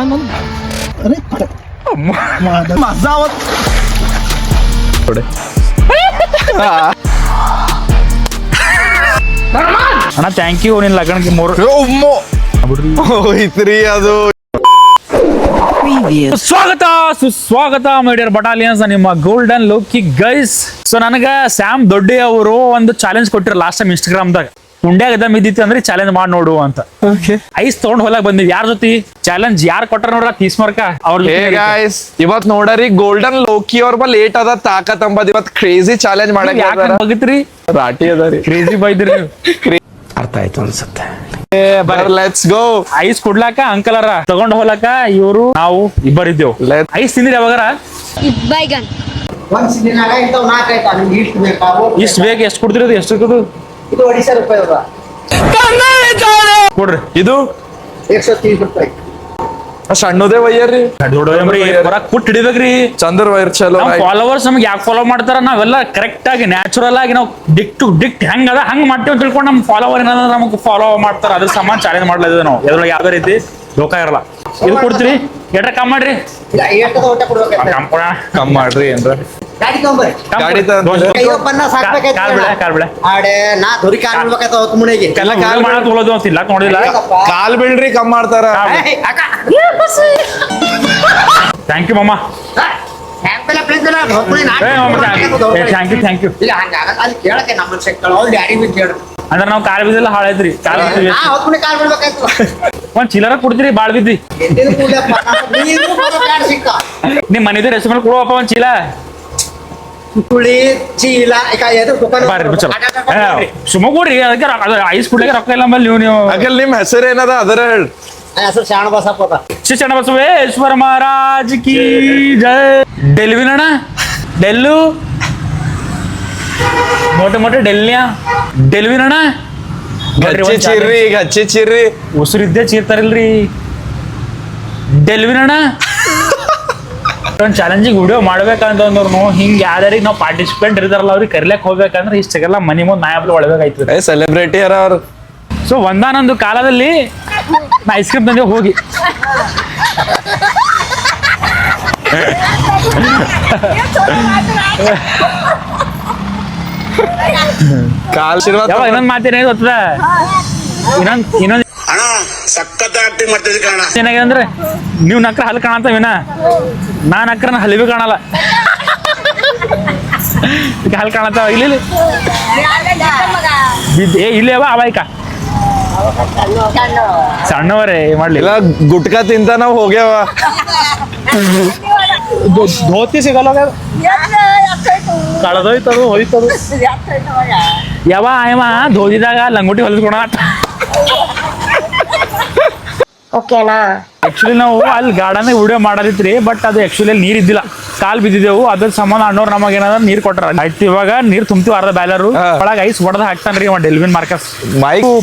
अरे माझा आवाज ಅಣ್ಣ ಥ್ಯಾಂಕ್ ಯು ನಿನ್ನ ಲಗ್ನಕ್ಕೆ 3 ಹೋಯ್ತ್ರಿ ಅದು. ಸ್ವಾಗತ ಸುಸ್ವಾಗತ ಮೈಡಿಯರ್ ಬಟಾಲಿಯನ್ಸ್, ನಿಮ್ಮ ಗೋಲ್ಡನ್ ಲೋಕಿ ಗೈಸ್. ಸೊ ನನಗ ಸ್ಯಾಮ್ ದೊಡ್ಡಿ ಅವರು ಒಂದು ಚಾಲೆಂಜ್ ಕೊಟ್ಟಿರ ಲಾಸ್ಟ್ ಟೈಮ್ ಇನ್ಸ್ಟಾಗ್ರಾಮ್ದಾಗ. ಉಂಡ್ಯಾಗ ದಮ್ ಇದ್ದಿತ್ತು ಅಂದ್ರೆ ಚಾಲೆಂಜ್ ಮಾಡಿ ನೋಡು ಅಂತ. ಐಸ್ ತಗೊಂಡ್ ಹೊಲಕ್ ಬಂದಿವಿ. ಯಾರ ಜೊತೆ ಚಾಲೆಂಜ್ ಯಾರು ಕೊಟ್ಟಾರ ನೋಡ್ರ ತೀಸ್ಮರ್ಕ ಅವ್ರ ಇವತ್ ನೋಡರಿ ಗೋಲ್ಡನ್ ಲೋಕಿ ಅವ್ರ ಬಲ್ ಲೇಟ್ ಅದ ತಾಕತ್ ಅಂಬದ್ ಇವತ್ ಕ್ರೇಜಿ ಚಾಲೆಂಜ್ ಮಾಡಕ್ ಬಗತ್ರಿ ರಾಟಿ ಅದಾರಿ. ಕ್ರೇಜಿ ಬೈದ್ರಿ ಅರ್ಥ ಆಯ್ತು ಅನ್ಸುತ್ತೆ. Let's go. ಐಸ್ ಕೊಡ್ಲಾಕ ಅಂಕಲರ ತಗೊಂಡ್ ಹೋಲಕ ಇವರು ನಾವು ಇಬ್ಬರಿದ್ದೇವು. ಐಸ್ ತಿಂದಿರಿ ಯಾವಾಗಾರ? ಇಷ್ಟ ಬೇಗ ಎಷ್ಟು ಕೊಡ್ತಿರೋದು? ಎಷ್ಟು ಇದು 1,000 ರೂಪಾಯಿ ಕೊಡ್ರಿ. ಇದು 130 ರೂಪಾಯಿ. ಸಣ್ಣದೇ ವಯ್ಯರ್ರಿ, ಕುಟ್ ಹಿಡಿಬೇಕ್ರಿ. ಚಂದ್ರ ವೈರ್ ಚಲೋ. ಫಾಲೋವರ್ಸ್ ನಮ್ಗೆ ಯಾಕೆ ಫಾಲೋ ಮಾಡ್ತಾರ? ನಾವೆಲ್ಲ ಕರೆಕ್ಟ್ ಆಗಿ ನ್ಯಾಚುರಲ್ ಆಗಿ ನಾವು ಡಿಕ್ ಟು ಡಿಕ್ ಹೆಂಗ್ ಅದ ಹಂಗ್ ಮಾಡ್ತೀವಿ ಅಂತ ತಿಳ್ಕೊಂಡು ನಮ್ ಫಾಲೋವರ್ ಏನಾದ್ರು ನಮಗೆ ಫಾಲೋ ಮಾಡ್ತಾರ. ಅದ್ರ ಸಮಾನ ಚಾಲೆಂಜ್ ಮಾಡ್ಲಿದ್ದೇವೆ ನಾವು. ಎದ್ರೊಳಗೆ ಯಾವ್ದೇ ರೀತಿ ಧೋಕ ಇರಲ್ಲ. ಇದು ಕೊಡ್ತೀರಿ ಎಟ್ರ ಕಮ್ ಮಾಡ್ರಿ. ಕಮ್ ಮಾಡ್ರಿ ಏನ್ರ ಗಾಡಿ ಕಾಲ್ ಬೀಳ್ರಿ ಕಮ್ ಮಾಡ್ತಾರ. ಥ್ಯಾಂಕ್ ಯು ಮಮ್ಮ. Thank you. ಅಂದ್ರೆ ನಾವು ಕಾಲ್ ಬಿದ್ದೆಲ್ಲ ಹಾಳೈತ್ರಿ. ಒಂದ್ ಚಿಲ್ಲರ ಕೊಡ್ತೀರಿ ಬಾಳ್ ಬಿದ್ದಿ. ನಿಮ್ ಮನಿದ ರೆಸ್ಟ್ ಮೇಲೆ ಕೊಡುವಪ್ಪ ಒಂದ್ ಚೀಲ. ಸುಮ್ಮ ಕೊಡ್ರಿ. ಅದಕ್ಕೆ ಐಸ್ ಕುಡ್ಲಿಕ್ಕೆ ರೊಕ್ಕ ಇಲ್ಲ ಮೇಲೆ ನೀವು ನಿಮ್ ಹೆಸರು ಏನದ ಅದರ ಹೇಳಿ. ಶ್ರೀ ಚನ್ನಬಸವೇಶ್ವರ ಮಹಾರಾಜ್ ಕಿ ಜೈ. ಡೆಲ್ವಿನಣ್ಣ ಡೆಲ್ಲು ಮೋಟೆ ಮೋಟೆ ಡೆಲ್ನಿಯಾ ಡೆಲ್ವಿನಣ್ಣ. ಗಚ್ಚಿ ಚಿರ್ರಿ ಉಸಿರಿದ್ದೆ ಚೀರ್ತಾರಿಲ್ರಿ. ಡೆಲ್ವಿನಣ್ಣ ಒಂದು ಚಾಲೆಂಜಿಂಗ್ ವಿಡಿಯೋ ಮಾಡ್ಬೇಕಂತಂದ್ರು ಹಿಂಗ್ ಯಾರ್ಯಾರಿಗೆ ನಾವು ಪಾರ್ಟಿಸಿಪೆಂಟ್ ಇರ್ತಾರಲ್ಲ ಅವ್ರಿಗೆ ಕರಿಲಕ್ ಹೋಗ್ಬೇಕಂದ್ರೆ ಇಷ್ಟೆಲ್ಲ ಮನಿ ಮುಂದೆ ನಾಯಬ್ಲು ಒಳಬೇಕಾಯ್ತದೆ. ಸೆಲೆಬ್ರಿಟಿ ಯಾರ ಅವ್ರು. ಸೊ ಒಂದಾನೊಂದು ಕಾಲದಲ್ಲಿ ನಾ ಐಸ್ ಕ್ರೀಮ್ ತಂದೆ ಹೋಗಿ ಇನ್ನೊಂದ್ ಮಾತೇನ ಗೊತ್ತದ? ಇನ್ನೊಂದ್ ಏನಾಗಿದೆ ಅಂದ್ರೆ ನೀವ್ ನಕ್ರ ಹಲ್ ಕಾಣತ್ತವಿನ, ನಾ ನಕ್ರ ಹಲಿವಿ ಕಾಣಲ್ಲ. ಹಲ್ ಕಾಣತ್ತಾವ ಇಲ್ಲಿ ಇಲ್ಲೇ ಅವಾಯ್ಕ ಸಣ್ಣವರೇ ಮಾಡ್ಲಿಲ್ಲ. ಗುಟ್ಕಾ ತಿಂತ ನಾವ್ ಹೋಗ್ಯಾವ. ಧೋತಿ ಸಿಗಲ್ಲ, ಕಳೆದೋಯ್ತದು ಹೋಯ್ತದು. ಯಾವ ಧೋದಿದಾಗ ಲಂಗೋಟಿ ಹೊಲಿಸ್ಕೊಳ. ಓಕೆನಾ? ಆಕ್ಚುಲಿ ನಾವು ಅಲ್ಲಿ ಗಾರ್ಡನ್ ವಿಡಿಯೋ ಮಾಡದಿತ್ರಿ, ಬಟ್ ಅದು ಆಕ್ಚುಲಿ ಅಲ್ಲಿ ನೀರ್ ಇದ್ದಿಲ್ಲ. ಕಾಲ್ ಬಿದ್ದಿದ್ದೆವು. ಅದ್ರ ಸಂಬಂಧ ಅಣ್ಣವ್ರು ನಮಗೆ ಏನಾದ್ರು ನೀರ್ ಕೊಟ್ಟಾರ. ಆಯ್ತು ಇವಾಗ ನೀರ್ ತುಂಬ್ತೀವಿ ಅರ್ಧ ಬ್ಯಾಲರು ಒಳಗೆ ಐಸ್ ಹೊಡೆದ ಹಾಕ್ತಾನ್ರಿ ಅವ ಡೆಲ್ವಿನ್ ಮಾರ್ಕಸ್.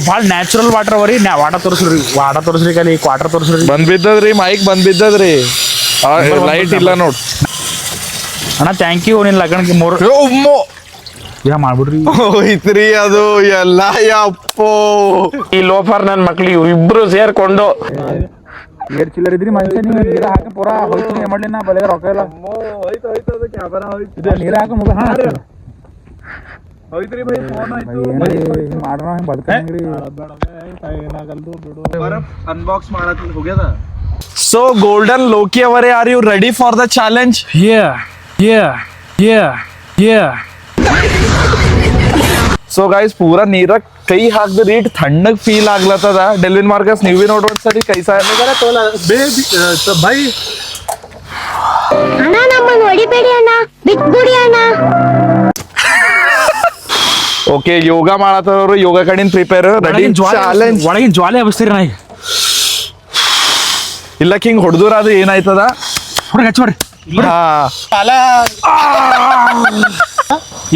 ಭಾಳ ನ್ಯಾಚುರಲ್ ವಾಟರ್ ಅವರಿ. ವಾಟರ್ ತೋರಿಸ್ರಿ ಕಲಿ ಕ್ವಾಟರ್ ತೋರಿಸ್ರಿ. ಬಂದ್ ಬಿದ್ದದ್ರಿ ಮೈಕ್ ಬಂದ್ ಬಿದ್ದದ್ರಿ. ಲೈಟ್ ಇಲ್ಲ ನೋಡ್ ಅಣ್ಣ. ಥ್ಯಾಂಕ್ ಯು ನಿನ್ನ ಲಗ್ನಕ್ಕೆ 3 ಮಾಡ್ಬಿಡ್ರಿ. ಹೋಯ್ತ್ರಿ ಅದು ಎಲ್ಲ. ಯಪ್ಪೋ ಈ ಲೋಫರ್ ನನ್ ಮಕ್ಳು ಇಬ್ರು ಸೇರ್ಕೊಂಡು ಚಿಲ್ಲರ್ ಇದ್ರಿ ಮನುಷ್ಯ. ನೀವು ನೀರ ಹಾಕಿ ಪೂರಾ ಹೋಯ್ತು. ಏನ್ ಮಾಡ್ಲಿ ನಾ ಬಲೆ ರೊಕ್ಕ ಇಲ್ಲ. ನೀರ ಹಾಕ ಮುಗ ಮಾಡ್ರ ಬದುಕಂಗ್ರಿ. ಅನ್ಬಾಕ್ಸ್ ಮಾಡಕ್ ಹೋಗ್ಯದ. ಸೊ ಗೋಲ್ಡನ್ ಲೋಕಿ ಅವರೇ, are you ready for the challenge? So guys ಪೂರಾ ನೀರ ಕೈ ಹಾಕ್ದ ರೀಟ್ ತಣ್ಣಗ್ ಫೀಲ್ ಆಗ್ಲತ್ತದ. ಡೆಲ್ವಿನ್ ಮಾರ್ಕಸ್ ನೀವು ಬಿ ನೋಡ್ರಿ ಒಂದ್ಸರಿ ಕೈ ಬೈ ಅಣ್ಣ, ನಮ್ಮನ್ನ ಹೊಡಿಬೇಡಿ ಅಣ್ಣ, ಬಿಟ್ಬಿಡಿ ಅಣ್ಣ. ಓಕೆ ಯೋಗ ಮಾಡತ್ತವ್ರು. ಯೋಗ ಕಡೆಯಿಂದ ಪ್ರಿಪೇರ್ ರೆಡಿ ಚಾಲೆಂಜ್. ಒಳಗಿನ ಜ್ವಾಲೆ ಹಬ್ಸ್ತೀರಿ ನಾ. ಇಲ್ಲ ಹಿಂಗ್ ಹೊಡೆದ್ರ ಅದು ಏನಾಯ್ತದ?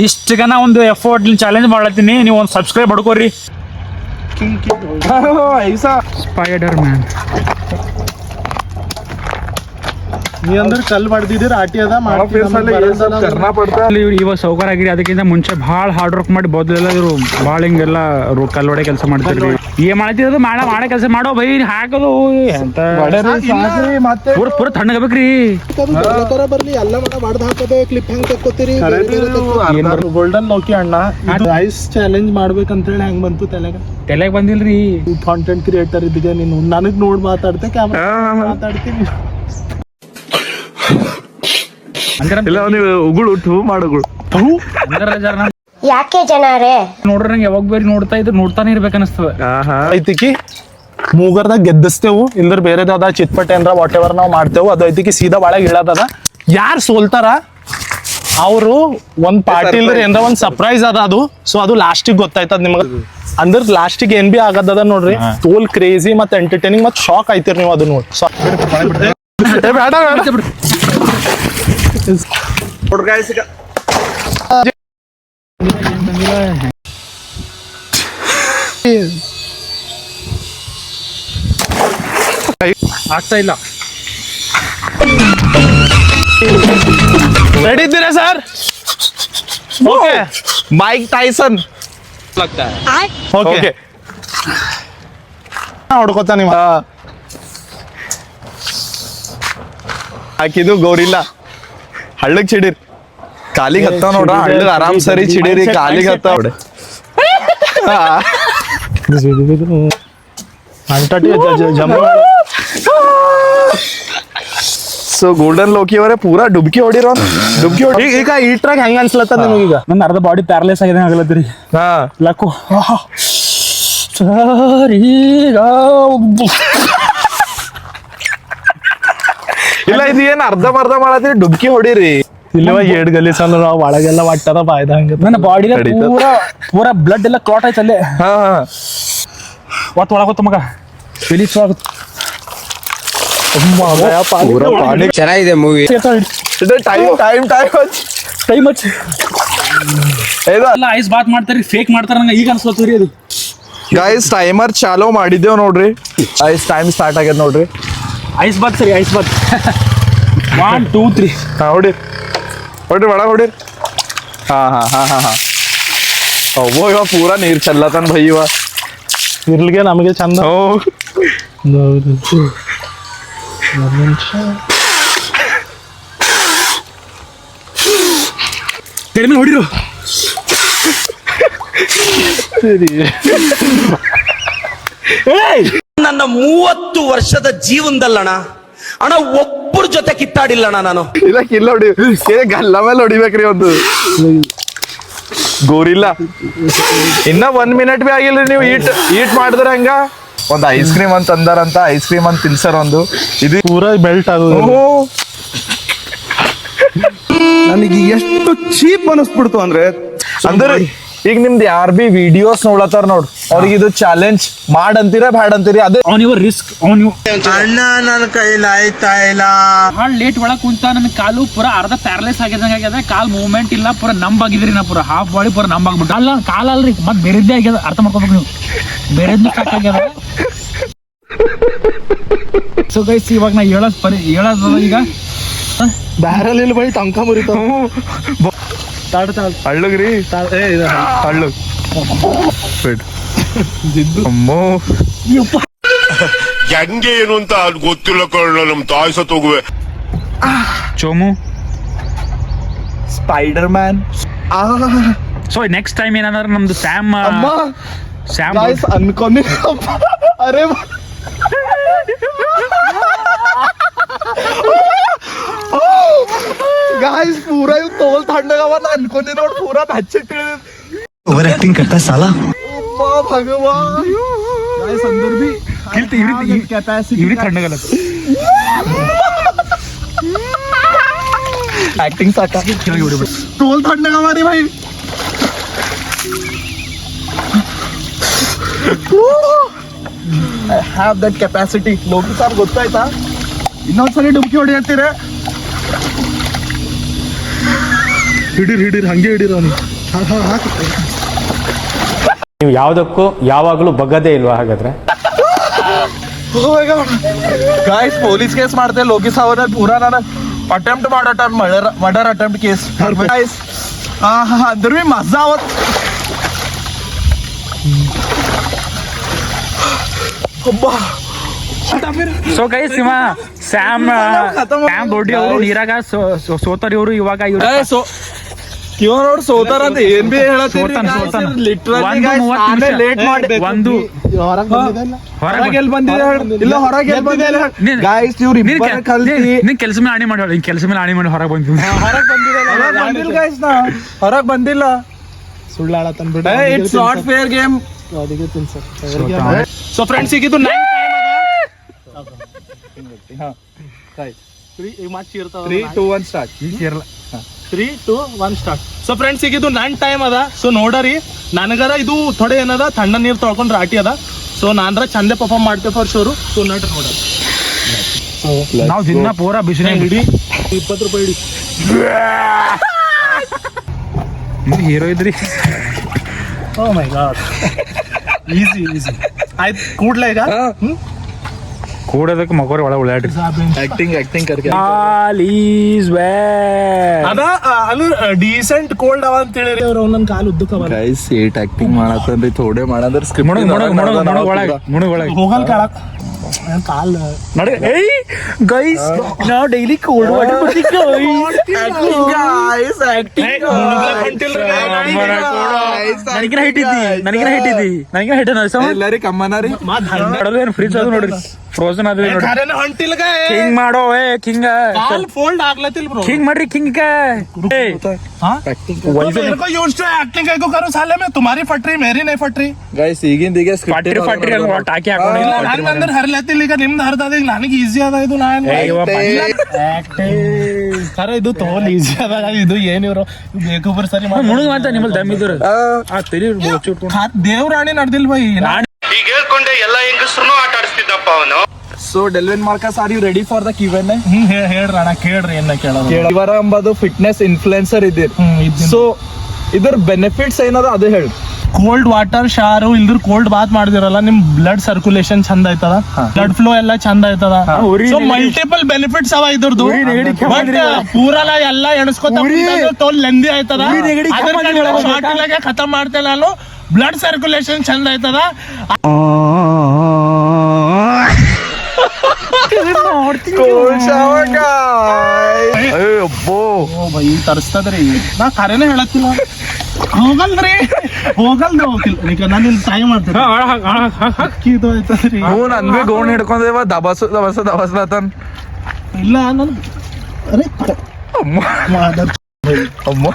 ಇಷ್ಟಗನ ಒಂದು ಎಫರ್ಟ್ ಚಾಲೆಂಜ್ ಮಾಡತ್ತೀನಿ. ನೀವು ಒಂದು ಸಬ್ಸ್ಕ್ರೈಬ್ ಮಾಡ್ಕೋರಿ. ಸ್ಪೈಡರ್ ಮ್ಯಾನ್ ನೀ ಅಂದ್ರೆ ಕಲ್ ಬಡ್ದಿದ್ದೀರ ಆಟಿ ಅದ ಇವಾಗ ಸೌಕರ್ ಆಗಿರಿ. ಅದಕ್ಕಿಂತ ಮುಂಚೆ ಭಾಳ ಹಾರ್ಡ್ ವರ್ಕ್ ಮಾಡಿ ಬದಲೆಲ್ಲ ಇವರು ಭಾಳ ಹಿಂಗೆಲ್ಲ ಕಲ್ಲೊಡೆ ಕೆಲಸ ಮಾಡ್ತಿರ್ರಿ. ಏನ್ ಮಾಡ್ತಿರೋದು ಮಾಡೋ ಕೆಲಸ ಮಾಡೋ ಬೈ ಹಾಕೋದು ಅಂತ ಮತ್ತೆ ಪೂರ ತಣ್ಣಗಬೇಕ್ರಿ. ಬರ್ಲಿ ಎಲ್ಲ ಮಾಡ್ದ ಹಾಕೋದೆ ಕ್ಲಿಪ್ ಹೆಂಗ್ ತಕ್ಕೋತೀರಿ ಗೋಲ್ಡನ್ ನೋಕಿ ಅಣ್ಣ ಐಸ್ ಚಾಲೆಂಜ್ ಮಾಡ್ಬೇಕಂತ ಹೇಳಿ ಹೆಂಗ್ ಬಂತು ತಲೆಗೆ ಬಂದಿಲ್ರಿ. ಕಾಂಟೆಂಟ್ ಕ್ರಿಯೇಟರ್ ಇದ್ದಿಗೆ ನೀನು ನನಗ್ ನೋಡ್ ಮಾತಾಡ್ತೆ ಕ್ಯಾಮ್ರಾ ಮಾತಾಡ್ತೀನಿ. ಇಲ್ಲ ನೀವು ಉಗುಳು ಟೂ ಮಾಡುಗಳು ಯಾಕೆ ಜನರೇ ನೋಡ್ರಿ ನಂಗೆ ಯಾವಾಗ ಬೇರೆ ನೋಡ್ತಾನೆ ಇರ್ಬೇಕು ಅನಿಸ್ತದ. ಐತಿಕಿ ಮೂಗರ್ದಾಗ ಗೆದ್ದಿಸ್ತೇವು ಇಲ್ದ್ರ ಬೇರೆದಾದ ಚಿತ್ಪಟ್ಟೆ ಅಂದ್ರ ವಾಟ್ ಎವರ್ ನಾವು ಮಾಡ್ತೇವು. ಅದು ಐತಿಕಿ ಸೀದಾ ಒಳಗೆ ಇಳದದ. ಯಾರು ಸೋಲ್ತಾರ ಅವರು ಒಂದ್ ಪಾರ್ಟಿ ಇಲ್ದ್ರ ಏನ್ರ ಒಂದ್ ಸರ್ಪ್ರೈಸ್ ಅದ ಅದು. ಸೊ ಅದು ಲಾಸ್ಟಿಗೆ ಗೊತ್ತಾಯ್ತದ ನಿಮಗ. ಅಂದ್ರ ಲಾಸ್ಟಿಗೆ ಏನ್ ಬಿ ಆಗದ ನೋಡ್ರಿ. ತೋಲ್ ಕ್ರೇಜಿ ಮತ್ತೆ ಎಂಟರ್ಟೈನಿಂಗ್ ಮತ್ತೆ ಶಾಕ್ ಆಯ್ತಿರಿ ನೀವು ಅದು ನೋಡಿ. ಆಗ್ತಾ ಇಲ್ಲ. ರೆಡಿ ಇದ್ದೀರಾ sir? Okay Mike Tyson okay ಹೊಡ್ಕೋತ ನೀವು ಹಾಕಿದ್ದು ಗೌರಿಲ್ಲ ಹಳ್ಳಕ್ ಚಿಡಿರ್ ಕಾಲಿಗೆ ಹತ್ತ ನೋಡ್ರ ಹಳ್ಳಗ್ ಆರಾಮ್ ಸರಿ ಚಿಡಿರಿ ಕಾಲಿಗೆ ಹತ್ತ ನೋಡಿ. ಸೊ ಗೋಲ್ಡನ್ ಲೋಕಿ ಅವರೇ ಪೂರಾ ಡುಬ್ಕಿ ಹೊಡಿರೋ ಈಗ ಈ ಟ್ರಾಕ್ ಹೆಂಗ ಅನ್ಸ್ಲತ್ತ ನಿಮಗೀಗ? ನನ್ನ ಅರ್ಧ ಬಾಡಿ ಪ್ಯಾರಲೈಸ್ ಆಗಿದೆ ಆಗಲತ್ರಿ. ಲಕ್ಕು ಸರಿ ಇಲ್ಲ ಇದು ಏನ್ ಅರ್ಧ ಮಾಡತ್ತೀರಿ ಡುಬ್ಕಿ ಹೊಡಿರಿ. ಇಲ್ಲವ ಏಡ್ ಗಲಿ ಸಲ ನಾವು ಒಳಗೆಲ್ಲ ಒಟ್ಟದ ಬಾಯ್ದ ಹಂಗ ನನ್ನ ಬಾಡಿ ಪೂರ ಬ್ಲಡ್ ಎಲ್ಲ ಕ್ಲಾಟ್ ಆಯ್ತು ಅಲ್ಲೇ. ಒತ್ತು ಒಳಗೊತ್ತ ಮಗ ಫಿಲಿಕ್ಸ್ ಆಗುತ್ತೆ. ಚೆನ್ನಾಗಿದೆ ಮೂವಿ. ಟೈಮ್ ಹಚ್ಚಿ ಎಲ್ಲ ಐಸ್ ಬಾತ್ ಮಾಡ್ತಾರಿ ಫೇಕ್ ಮಾಡ್ತಾರ ನಂಗೆ ಈಗ ಅನ್ಸ್ಲತ್ತೀರಿ ಅದು. ಗೈಸ್ ಟೈಮರ್ ಚಾಲೋ ಮಾಡಿದ್ದೇವ್ ನೋಡ್ರಿ. ಐಸ್ ಟೈಮ್ ಸ್ಟಾರ್ಟ್ ಆಗ್ಯದ ನೋಡ್ರಿ. ಐಸ್ ಬಾತ್ ಸರಿ ಐಸ್ ಬಾತ್ 1 2 3 ಹೊಡಿ ಒಳಗ ಹೊಡಿ. ಹಾ ಇವ ಪೂರಾ ನೀರ್ ಚಲ್ಲತನ್ ಭೈ ಇವ ಇರ್ಲಿಗೆ ನಮಗೆ ಚಂದ. ಕಡಿಮೆ ಹೊಡಿರು. ನನ್ನ 30 ವರ್ಷದ ಜೀವನದಲ್ಲಣ್ಣ ಅಣ್ಣ ಒಬ್ಬರ ಜೊತೆ ಕಿತ್ತಾಡಿಲ್ಲಣ್ಣ ನಾನು. ಇಲ್ಲ ಕಿಲ್ಲ ಹೊಡಿ ಗಲ್ಲ ಮೇಲೆ ಹೊಡಿಬೇಕ್ರಿ ಒಂದು ಗೋರಿಲ್ಲ. ಇನ್ನ 1 ಮಿನಿಟ್ ಬಿ ಆಗಿಲ್ರಿ ನೀವು ಈಟ್ ಮಾಡಿದ್ರೆ ಹಂಗ. ಒಂದ್ ಐಸ್ ಕ್ರೀಮ್ ಅಂತ ಅಂದಾರಂತ ಐಸ್ ಕ್ರೀಮ್ ಅಂತ ತಿನ್ಸರ್ ಒಂದು ಇದು ಪೂರಾ ಬೆಲ್ಟ್ ಆಗೋದು. ನನಗೆ ಎಷ್ಟು ಚೀಪ್ ಅನಿಸ್ಬಿಡ್ತು ಅಂದ್ರೆ ಈಗ ನಿಮ್ದು ಯಾರ್ ಬಿ ವಿಡಿಯೋಸ್ ನೋಡ್ಲತ್ತಾರ ನೋಡ್ ಅವ್ರಿಗೆ ಇದು ಚಾಲೆಂಜ್ ಮಾಡಂತೀರ ಬ್ಯಾಡ್ ಅಂತೀರಿ. ಅದೇ ಅವನಿವ ರಿಸ್ಕ್ ಅವನು ಅಣ್ಣ ನನ್ನ ಕೈಲಿ ಆಯ್ತಾ ಇಲ್ಲ. ಭಾಳ ಲೇಟ್ ಒಳಗೆ ಕುಂತ ನನ್ನ ಕಾಲು ಪೂರ ಅರ್ಧ ಪ್ಯಾರಲೈಸ್ ಆಗ್ಯದ. ಕಾಲ್ ಮೂವ್ಮೆಂಟ್ ಇಲ್ಲ ಪೂರ ನಂಬಾಗಿದ್ರಿ ನಾ ಪೂರ ಹಾಫ್ ಬಾಡಿ ಪೂರ ನಂಬಾಗ್ಬಿಟ್ಟು. ಅಲ್ಲ ಕಾಲಲ್ರಿ ಮತ್ತೆ ಬೇರೆದ್ದೇ ಆಗ್ಯದ. ಅರ್ಥ ಮಾಡ್ಕೋಬೇಕು ನೀವು ಬೇರೆದ್ನ ಆಗ್ಯದ. ಸೊ ಗೈಸ್ ಇವಾಗ ನಾ ಹೇಳೋದ ಈಗ ಬ್ಯಾರಲ್ ಇಲ್ಲಿ ಬೈ ಟಂಕ ಮುರಿತಾವ. ಹಳ್ಳಗ್ರಿ ಹಳ್ಳಗ್ ಅಮ್ಮೋ ಹೆಂಗೆ ಏನು ಅಂತ ಗೊತ್ತಿಲ್ಲ ಕಳ್ಳ ನಮ್ ತಾಯಿ ಸತ್ತೋಗುವೆ. ಚೋಮು spider man. So next time ಏನಂದ್ರೆ ನಮ್ದು ಸ್ಯಾಮ್ ಅನ್ಕೊಂಡಿ. ಅರೆ ಗಾಯ್ಸ್ ಪೂರಾ ಇವ್ ತೋಲ್ ತಣ್ಣಗವ ಅನ್ಕೊಂಡಿ ನೋಡ್ ಪೂರಾ ಹಚ್ಚಿಟ್ಟು ಓವರ್ ಆಕ್ಟಿಂಗ್ करता साला. ಭಗವಾನ್ ಗಾಯ್ಸ್ ಅಂದರ್ ಬಿ ಇವ್ರಿ ತಣ್ಣಗಲ್ಲ ಆಕ್ಟಿಂಗ್ ಸಾಕ ತೋಲ್ ತಣ್ಣಗವ ರೀ ಭಾई. I have that capacity. Loki sir ಗೊತ್ತಾಯ್ತಾ? ಇನ್ನೊಂದ್ಸಲಿ ಡುಬ್ಕಿ ಹೊಡಿಯತ್ತೀರ. ಹಿಡೀರ್ ಹಂಗೆ ಹಿಡೀರ್ ಅವನಿಗೆ. ನೀವು ಯಾವುದಕ್ಕೂ ಯಾವಾಗಲೂ ಬಗ್ಗದೇ ಇಲ್ವಾ ಹಾಗಾದ್ರೆ? ಗಾಯ್ಸ್ ಪೊಲೀಸ್ ಕೇಸ್ ಮಾಡ್ತೆ ಲೋಕಿ ಸಾವರ್ ಪೂರಾ ನಾನು ಅಟೆಂಪ್ಟ್ ಮಾಡಟ ಮರ್ಡರ್ ಅಟೆಂಪ್ಟ್ ಕೇಸ್ ಗಾಯ್ಸ್ ಅಂದ್ರ ಬಿ ಮಜಾ ಅವತ್ ಸೊ ಗೈಸ್ ಇವ ಸ್ಯಾಮ್ ದೊಡ್ಡಿ ಅವರು ನೀರಾಗ ಸೋತಾರ ಇವರು ಇವಾಗ ಇವ್ರು ಇವ ನೋಡ್ ಸೋತಾರ ಅಂತ ಏನ್ ಬಿ ಹೇಳತ್ತೀರಿ ಲಿಟ್ರಲಿ ಲೇಟ್ ಮಾಡಿ ಒಂದು ಹೊರಗೆ ಎಲ್ಲಿ ಬಂದಿದೆ ಇಲ್ಲ ಹೊರಗೆ ಎಲ್ಲಿ ಬಂದಿದೆ ಗಾಯ್ಸ್ ಇವ್ರು ಇಬ್ಬರ ಕಲ್ತಿ ನೀನ್ ಕೆಲಸ ಮೇಲೆ ಆಣಿ ಮಾಡಿ ಕೆಲಸ ಮೇಲೆ ಆಣಿ ಮಾಡಿ ಹೊರಗೆ ಬಂದಿವಿ ಹೊರಗೆ ಬಂದಿಲ್ಲ ಗಾಯ್ಸ್ ನಾ ಹೊರಗೆ ಬಂದಿಲ್ಲ ಸುಳ್ಳಾಳ ತಂದ್ಬಿಟ್ಟು it's not fair game so friends ಈಗ ಇದು 3, 2, 1 ಸ್ಟಾರ್ಟ್ 3, 2, 1 ಸ್ಟಾರ್ಟ್ ಸೊ ಫ್ರೆಂಡ್ಸ್ ಈಗ ಇದು ನನ್ನ ಟೈಮ್ ಅದ ಸೊ ನೋಡರಿ ನನಗರ ಇದು ಥೋಡೆ ಏನದ ತಣ್ಣ ನೀರು ತೊಳ್ಕೊಂಡ್ ರಾಟಿ ಅದ ಸೊ ನಾನ್ರ ಚಂದೆ ಪರ್ಫಾರ್ಮ್ ಮಾಡ್ತೇವೆ ಫಾರ್ ಶೋರು ಸೊ ನಡ್ರಿ ನೋಡ ನಾವು ದಿನ ಪೂರಾ ಬಿಸಿನೇ ಹಿಡಿ 20 ರೂಪಾಯಿ ಹಿಡಿ ಹೀರೋ ಇದ್ರಿ ಓ ಮೈ ಗಾಡ್ ಈಸಿ ಆಯ್ತು ಕೂಡ್ಲ ಈಗ ಕೂಡೋದಕ್ಕೆ ಮಗೋರಿ ಒಳಗೆ ಉಳ್ಳಾಡ್ರಿ ಆಕ್ಟಿಂಗ್ ಕರ್ಕೆ ಆಲ್ ಈಸ್ ವೆಲ್ ಅದ ಅದು ಡೀಸೆಂಟ್ ಕೋಲ್ಡ್ ಅವ ಅಂತ ಹೇಳಿರಿ ಅವ್ರು ಒಂದೊಂದು ಕಾಲು ಉದ್ದಕ್ಕೆ ಗೈಸ್ ಏಟ್ ಆಕ್ಟಿಂಗ್ ಮಾಡತ್ತನ್ರಿ ಥೋಡೆ ಮಾಡಂದ್ರ ಒಳಗೆ ಹೋಗಲ್ ಕಾಳಕ್ ಕಾಲ್ ನಡೆ ಏಯ್ ಗೈಸ್ ನಾವು ಡೈಲಿ ಕೋಲ್ಡ್ ವಾಟರ್ ನನಗಿನ ಹೈಟ್ ಇದ್ದಿ ಎಲ್ಲರಿ ಕಮ್ಮನಾರಿ ಫ್ರಿಜ್ ಅದು ನೋಡ್ರಿ ಫ್ರೋಸನ್ ಅದ ನೋಡ್ರಿ ಹೊಂಟಿಲ್ ಕಿಂಗ್ ಮಾಡೋ ಕಿಂಗ್ ಕಾಲ್ ಫೋಲ್ಡ್ ಆಗ್ಲತ್ತಿಲ್ ಬ್ರೋ ಕಿಂಗ್ ಮಾಡ್ರಿ ಕಿಂಗ್ एक्टिंग को करो साले में तुम्हारी फटरी मेरी नहीं फटरी ಗೈಸ್ ಈಗಿಂದ ಫಟ್ರಿ ಟಾಕಿ ಹಾಕೊಂಡು ನಂದು ಹರ್ಲತ್ತಿಲ್ಲ ಈಗ ನಿಮ್ದು ಹರ್ದದ ಈಗ ನನಗೆ ಈಸಿ ಅದ ಇದು ನಾನು ಖರೆ ಇದು ತೋಲ್ ಈಸಿ ಅದ ಇದು ಏನಿವ್ರು ಬೇಕೊಬ್ಬರು ಸರಿ ಮುಳುಗ್ ಅಂತ ನಿಮ್ಮಲ್ಲಿ ದಮ್ ಇದ್ರು ದೇವ್ರಾಣಿ ನಡ್ದಿಲ್ ಬೈ ಈಗ ಹೇಳ್ಕೊಂಡೆ ಎಲ್ಲ ಹೆಂಗಸ್ರು ಆಟ ಆಡಿಸ್ತಿದ್ದಪ್ಪ ಅವನು so Delvin Marcus are you ready for the Q N ಹೇಳ್ರಣ ಕೇಳ್ರಿ ಏನ ಕೇಳೋದು ಇವರ ಎಂಬುದು ಫಿಟ್ನೆಸ್ ಇನ್ಫ್ಲುಯೆನ್ಸರ್ ಇದ್ದೀರಿ ಸೊ ಇದ್ರ ಬೆನಿಫಿಟ್ಸ್ ಏನದ ಅದು ಹೇಳಿ ಕೋಲ್ಡ್ ವಾಟರ್ ಶಾರು ಇಲ್ದ್ರ ಕೋಲ್ಡ್ ಬಾತ್ ಮಾಡಿದಿರಲ್ಲ ನಿಮ್ ಬ್ಲಡ್ ಸರ್ಕ್ಯುಲೇಷನ್ ಚಂದ ಆಯ್ತದ ಬ್ಲಡ್ ಫ್ಲೋ ಎಲ್ಲ ಚಂದ ಆಯ್ತದ ಸೊ ಮಲ್ಟಿಪಲ್ ಬೆನಿಫಿಟ್ಸ್ ಅವ ಇದ್ರದ್ದು ಬಟ್ ಪೂರಲ್ಲ ಎಲ್ಲ ಎಣಸ್ಕೊತ ತೋಲ್ ಲೆಂದಿ ಆಯ್ತದ ಖತಮ್ ಮಾಡ್ತೇನೆ ನಾನು ಬ್ಲಡ್ ಸರ್ಕ್ಯುಲೇಷನ್ ಚಂದ ಆಯ್ತದ ತರಿಸ್ತದ್ರಿ ನಾ ಖರೇನೆ ಹೇಳತ್ತಿಲ್ಲ ಹೋಗಲ್ರಿ ಹೋಗಿಲ್ಲ ನಾನು ಇಲ್ಲಿ ಟೈಮ್ ಮಾಡ್ತೀನಿ ಇದು ಆಯ್ತದ್ರಿ ನನ್ಗೆ ಗೋಣ್ ಹಿಡ್ಕೊಂಡೇವ ದಬಸ್ಲತನ್ ಇಲ್ಲ ನನ್ ಅರೆ ಅಮ್ಮ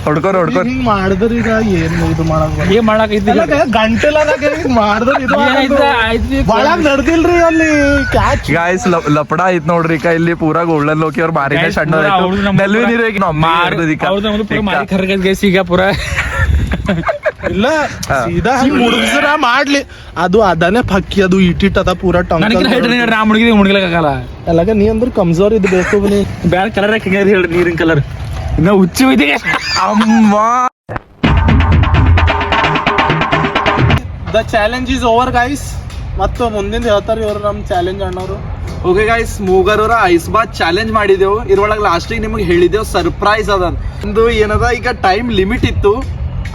ಹೊಡ್ಕೋರ್ ಹಿಂಗ್ ಮಾಡಿದ್ರಿ ಈಗ ಏನ್ ಇದು ಏನ್ ಮಾಡಕ್ ಗಂಟೆಲಾಗ ಮಾಡಿದ್ರಿ ಇದು ಬಾಳಾಗ್ ನಡ್ದಿಲ್ರಿ ಅಲ್ಲಿ ಕ್ಯಾಚ್ ಗಾಯ್ಸ್ ಲಪಡ ಐತ್ ನೋಡ್ರಿ ಈಗ ಇಲ್ಲಿ ಪೂರಾ ಗೋಲ್ಡನ್ ಲೋಕಿ ಅವ್ರ ಮಾರಿನೇ ಸಣ್ಣ ಈಗ ಪೂರಾ ಇಲ್ಲ ಸೀದಾ ಮುಡುಗ್ಸರ ಮಾಡ್ಲಿ ಅದು ಅದನ್ನೇ ಪಕ್ಕಿ ಅದು ಇಟ್ಟಿಟ್ ಅದ ಪೂರಾ ನಾ ಮುಳುಗಿಲಾಗಲ್ಲ ಎಲ್ಲಾಗ ನೀ ಅಂದ್ರ ಕಮ್ಜೋರ್ ಇದು ಬೇಕು ಬ್ಯಾಡ ಕಲರ್ ಹೇಳ್ರಿ ನೀರಿನ ಕಲರ್ ಇನ್ನ ಹುಚ್ಚು ಇದೀಗ ಅಮ್ಮ the challenge is over guys ಮತ್ತು ಮುಂದಿನ ಹೇಳ್ತಾರ ಇವ್ರು ನಮ್ ಚಾಲೆಂಜ್ ಅಣ್ಣವ್ರು ಓಕೆ ಗೈಸ್ ಮೂಗರ್ ಅವರ ಐಸ್ ಬಾತ್ ಚಾಲೆಂಜ್ ಮಾಡಿದೆವು ಇದ್ರೊಳಗೆ ಲಾಸ್ಟಿಗೆ ನಿಮಗೆ ಹೇಳಿದೆವು ಸರ್ಪ್ರೈಸ್ ಅದ ಒಂದು ಏನದ ಈಗ ಟೈಮ್ ಲಿಮಿಟ್ ಇತ್ತು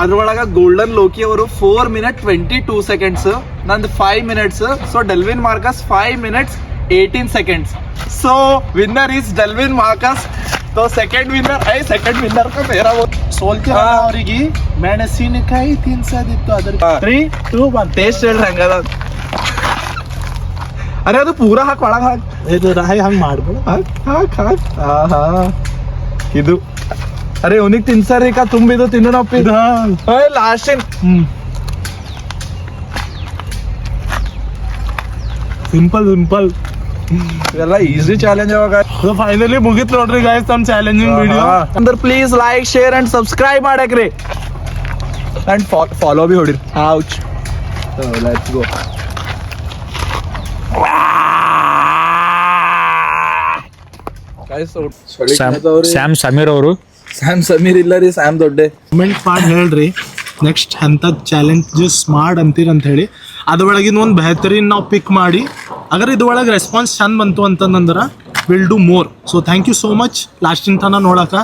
ಅದ್ರೊಳಗ ಗೋಲ್ಡನ್ ಲೋಕಿ ಅವರು 4 minutes 22 seconds ನಂದು 5 minutes so Delvin Marcus 5 minutes 18 seconds so winner is Delvin Marcus तो सेकंड विनर का मेरा वो ಸೋಲ್ತಿರ ಅವರಿಗೆ ಮೆಣಸಿನಕಾಯಿ ತಿನ್ಸದಿತ್ತು ಅದ್ರ 3, 2, 1 ಟೇಸ್ಟ್ ಹೇಳ್ರಿ ಹಂಗದ ಅರೆ ಅದು ಪೂರಾ ಹಾಕಿ ಒಳಗೆ ಹಾಕಿ ಇದು ರಾಯಿ ಹಂಗೆ ಮಾಡ್ಬೇಡ ಹಾಕ್ ಆಹಾ ಇದು ಅರೆ ಅವನಿಗೆ ತಿನ್ಸಾರಿ ಕಾ ತುಂಬಿದು ತಿನ್ನೋಣಪ್ಪ ಇದು ಲಾಸ್ಟ್ ಸಿಂಪಲ್ ಇವೆಲ್ಲ ಈಸಿ ಚಾಲೆಂಜ್ ಅವಾಗ ಫೈನಲಿ ಮುಗಿತ್ ನೋಡ್ರಿ ಗಾಯ್ಸ್ ನಮ್ ಚಾಲೆಂಜಿಂಗ್ ವಿಡಿಯೋ ಅಂದ್ರೆ please like share and subscribe ಮಾಡಕ್ರಿ ಅಂಡ್ ಫಾಲೋ ಬಿ ಹೊಡಿರಿ ouch let's go Sam Sameer ಅವರು ಸ್ಯಾಮ್ ಸಮೀರ್ ಇಲ್ಲ ರೀ ಸ್ಯಾಮ್ ದೊಡ್ಡೆ ಕಮೆಂಟ್ ಮಾಡಿ ಹೇಳ್ರಿ ನೆಕ್ಸ್ಟ್ ಎಂಥ ಚಾಲೆಂಜಸ್ ಅಂತೀರಿ ಅಂತ ಹೇಳಿ ಅದ್ರೊಳಗಿನ ಒಂದು ಬೆಹತರೀನ್ ನಾವು ಪಿಕ್ ಮಾಡಿ ಅಗರ್ ಇದ್ರೊಳಗೆ ರೆಸ್ಪಾನ್ಸ್ ಚಂದ ಬಂತು ಅಂತಂದ್ರೆ will do more. So thank you so much ಲಾಸ್ಟಿನ ತನಕ ನೋಡಕ್ಕೆ.